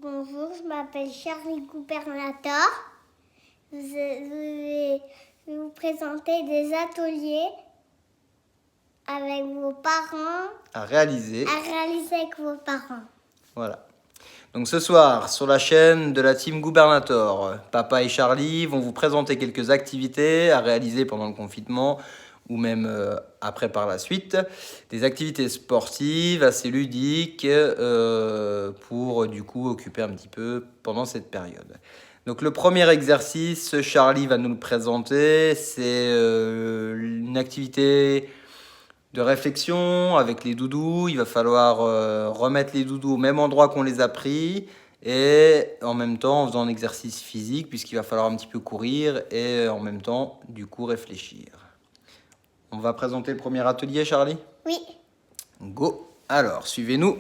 Bonjour, je m'appelle Charlie Gouvernator. Je vais vous présenter des ateliers avec vos parents. À réaliser. À réaliser avec vos parents. Voilà. Donc ce soir, sur la chaîne de la team Gouvernator, Papa et Charlie vont vous présenter quelques activités à réaliser pendant le confinement ou même après par la suite. Des activités sportives assez ludiques pour du coup occuper un petit peu pendant cette période. Donc le premier exercice, Charlie va nous le présenter, c'est une activité de réflexion avec les doudous. Il va falloir remettre les doudous au même endroit qu'on les a pris et en même temps en faisant un exercice physique puisqu'il va falloir un petit peu courir et en même temps du coup réfléchir. On va présenter le premier atelier, Charlie ? Oui. Go. Alors, suivez-nous.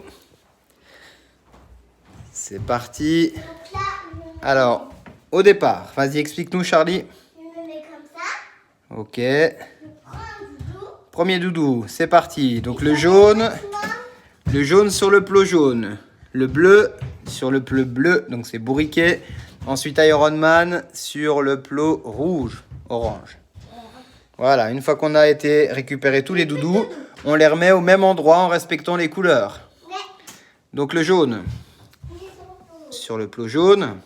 C'est parti. Donc là, Alors, au départ, vas-y, explique-nous, Charlie. je me mets comme ça. Ok. Je prends un doudou. Premier doudou, c'est parti. Donc le jaune sur le plot jaune. Le bleu sur le plot bleu, donc c'est bourriquet. Ensuite Iron Man sur le plot rouge, orange. Voilà, une fois qu'on a été récupérer tous les doudous, on les remet au même endroit en respectant les couleurs. Donc le jaune sur le plot jaune.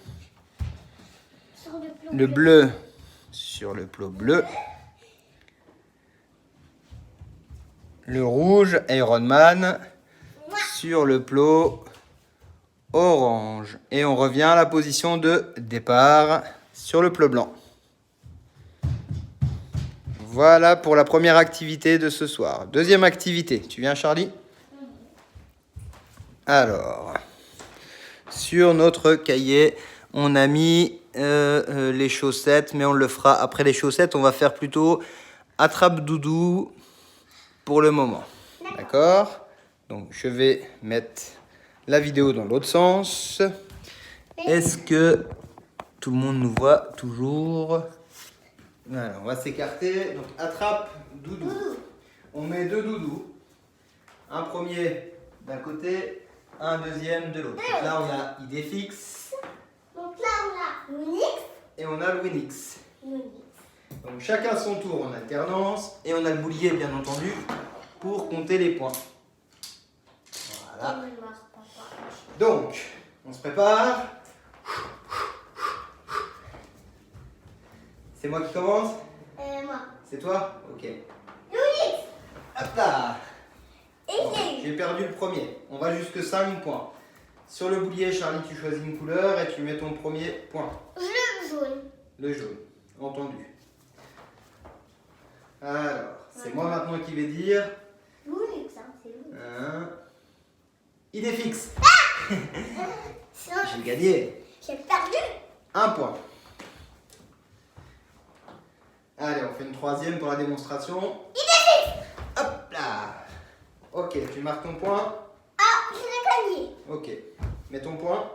Le bleu sur le plot bleu. Le rouge, Iron Man, sur le plot orange. Et on revient à la position de départ sur le plot blanc. Voilà pour la première activité de ce soir. Deuxième activité, tu viens Charlie ? Alors, sur notre cahier, on a mis les chaussettes, mais on le fera après les chaussettes. On va faire plutôt attrape-doudou pour le moment. D'accord ? Donc, je vais mettre la vidéo dans l'autre sens. Est-ce que tout le monde nous voit toujours ? Voilà, on va s'écarter. Donc, attrape-doudou. On met deux doudous. Un premier d'un côté, un deuxième de l'autre. Donc là, on a idée fixe. Donc là, on a Winix. Et on a le Winix. Donc chacun son tour en alternance. Et on a le boulier, bien entendu, pour compter les points. Voilà. Donc, on se prépare. C'est moi qui commence ? Moi. C'est toi ? Ok. Winix. Hop là ! Et Bon, j'ai perdu le premier. On va jusque 5 points. Sur le boulier, Charlie, tu choisis une couleur et tu mets ton premier point. Le jaune. Le jaune. Entendu. Alors, c'est moi maintenant qui vais dire. Winix, hein, c'est Winix. Idée fixe. J'ai J'ai gagné. perdu. Un point. Allez, on fait une troisième pour la démonstration. Idée fixe. Hop là. Ok, tu marques ton point. Ah, je l'ai gagné. Ok. Mets ton point.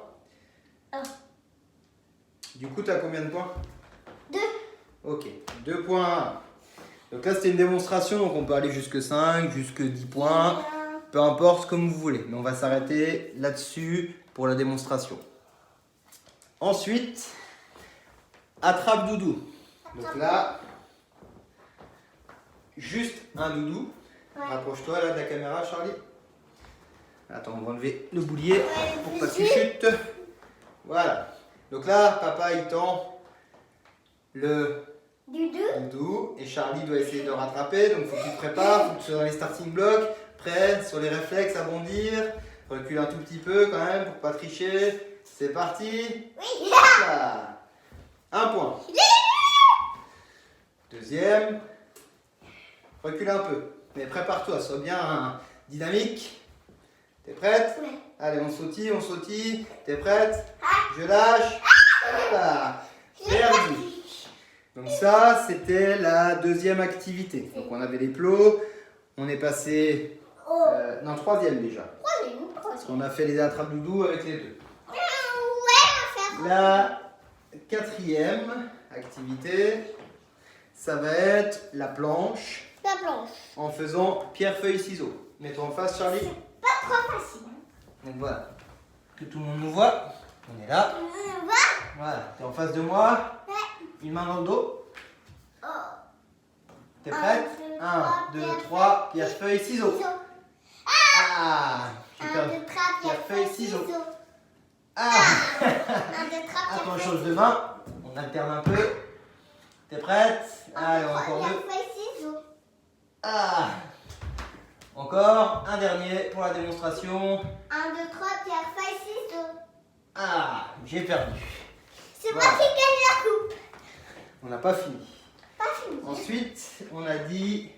Un. Du coup, tu as combien de points ? 2. Ok, 2 points. Donc là, c'était une démonstration, donc on peut aller jusque 5, jusque 10 points. Peu importe, comme vous voulez. Mais on va s'arrêter là-dessus pour la démonstration. Ensuite, attrape doudou. Donc là, juste un doudou. Ouais. Rapproche-toi là de la caméra, Charlie. Attends, on va enlever le boulier pour pas que tu vas-y. chutes. Voilà. Donc là, papa, il tend le doudou et Charlie doit essayer de le rattraper. Donc, il faut que tu te prépares, il faut que tu sois dans les starting blocks, prêt, sur les réflexes à bondir. Recule un tout petit peu quand même pour pas tricher. C'est parti. Oui. Voilà. Un point. Deuxième. Recule un peu. Mais prépare-toi, sois bien dynamique. T'es prête ? Ouais. Allez, on sautille. T'es prête ? Je lâche. Voilà. Perdu. Donc ça, c'était la deuxième activité. Donc on avait les plots. On est passé... non, troisième déjà. Parce qu'on a fait les attrape-doudou avec les deux. La quatrième activité, ça va être la planche La planche. en faisant pierre, feuille, ciseaux. Mets-toi en face, Charlie. Pas trop facile. Donc voilà, que tout le monde nous voit. On est là. On va. Voilà, t'es en face de moi. Ouais. Une main dans le dos. Oh. T'es prête? 1, 2, 3, pierre, feuille, ciseaux. Ah, j'ai 1, perdu. 2, 3, Pierre, feuille, ciseaux. Ah. 1, 2, 3, Attends, on change de main. On alterne un peu. T'es prête? Allez, encore deux. Ah. Encore un dernier pour la démonstration. 1, 2, 3, pierre, feuille, ciseaux. Ah, j'ai perdu. C'est Voilà. moi qui gagne la coupe. On n'a pas fini. Pas fini. Ensuite, on a dit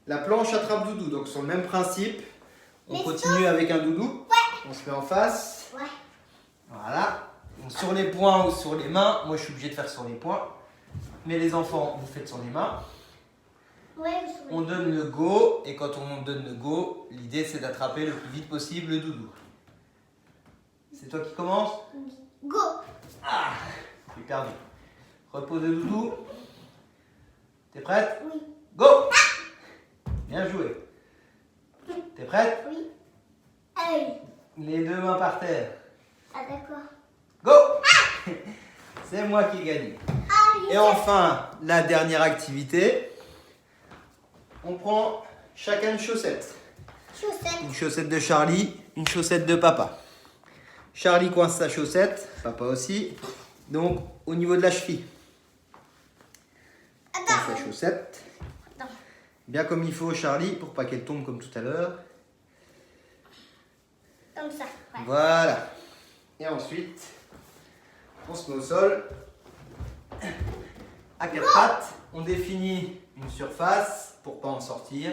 la planche attrape doudou. Donc, sur le même principe, on Mais continue avec un doudou. Ouais. On se met en face. Ouais. Voilà. Donc, sur les poings ou sur les mains. Moi, je suis obligé de faire sur les poings. Mais les enfants, vous faites sur les mains. Ouais, On donne le go. Et quand on donne le go, l'idée, c'est d'attraper le plus vite possible le doudou. C'est toi qui commences? Go. Ah, j'ai perdu. Repose le doudou. T'es prête? Oui. Go! Bien joué. T'es prête? Oui. Allez. Les deux mains par terre. Ah, d'accord. Go! C'est moi qui ai gagné. Ah, Et enfin, la dernière activité. On prend chacun une chaussette. chaussette. Une chaussette de Charlie, une chaussette de papa. Charlie coince sa chaussette, papa aussi. Donc, au niveau de la cheville. Coince la Attends. chaussette. Attends. Bien comme il faut, Charlie, pour pas qu'elle tombe comme tout à l'heure. Comme ça. Ouais. Voilà. Et ensuite, on se met au sol. À quatre pattes, on définit une surface pour pas en sortir.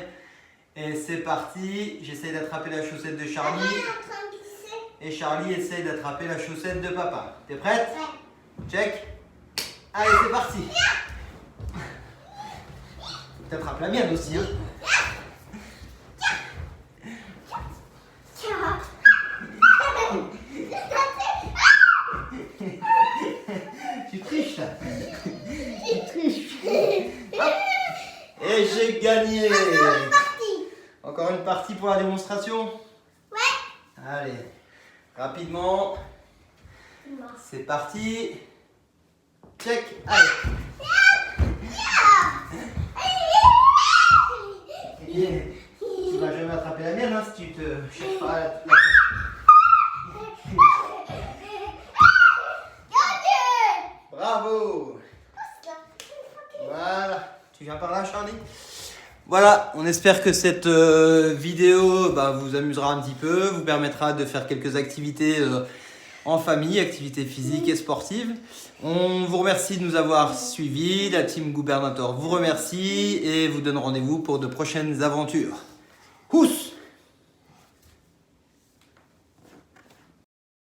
Et c'est parti. J'essaie d'attraper la chaussette de Charlie. Maman est en train de glisser. Et Charlie essaie d'attraper la chaussette de papa. T'es prête? Ouais. Check. Allez, c'est parti. T'attrapes la mienne aussi, hein. Tiens. Tu triches là. Tu triches. Hop. Et j'ai gagné. Parti. Encore une partie pour la démonstration. Ouais. Allez, rapidement. C'est parti. Check. Allez. Tu vas jamais attraper la mienne hein, si tu te cherches pas la... Bravo. Voilà. Tu viens par là, Charlie? Voilà, on espère que cette vidéo vous amusera un petit peu, vous permettra de faire quelques activités en famille, activités physiques et sportives. On vous remercie de nous avoir suivis, la team Goubernator vous remercie et vous donne rendez-vous pour de prochaines aventures.